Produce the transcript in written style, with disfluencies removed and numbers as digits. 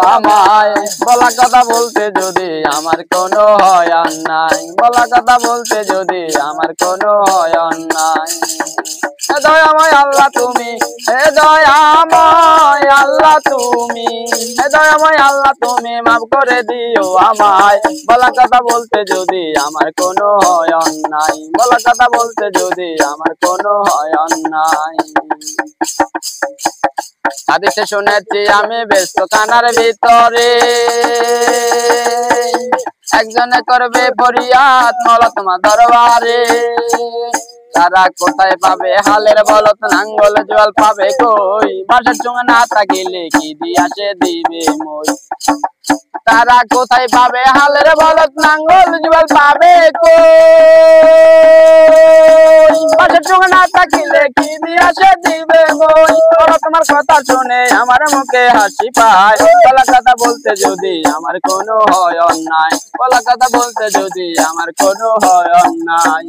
আমায় বলা কথা বলতে যদি আমার কোনো হয় অন্যায় বলা কথা বলতে যদি আমার কোনো হয় অন্যায় হে দয়াময় আল্লাহ তুমি হে দয়াময় আল্লাহ তুমি হে দয়াময় আল্লাহ তুমি মাফ করে দিও আমায় বলা কথা বলতে যদি আমার কোনো হয় অন্যায় বলা কথা বলতে যদি আমার কোনো হয় অন্যায় হাদিসে শুনেছি আমি ব্যস্ত কানার ভিতরে একজনে করবে ফরিয়াদ মৌলা তোমার দরবারে তারা কোথায় পাবে হালের বলত নাঙ্গল জল পাবে কই বাসার সঙ্গে না থাকিলে কি দিয়া সে দিবে মই তারা কোথায় পাবে হালের বলত নাঙ্গল জল পাবে কই বাসার সঙ্গে না থাকিলে কি দিয়া সে দিবে মই তোমার কথা শুনে আমার মুখে হাসি পায় বলা কথা বলতে যদি আমার কোনো হয় অন্যায় বলা কথা বলতে যদি আমার কোনো হয় অন্যায়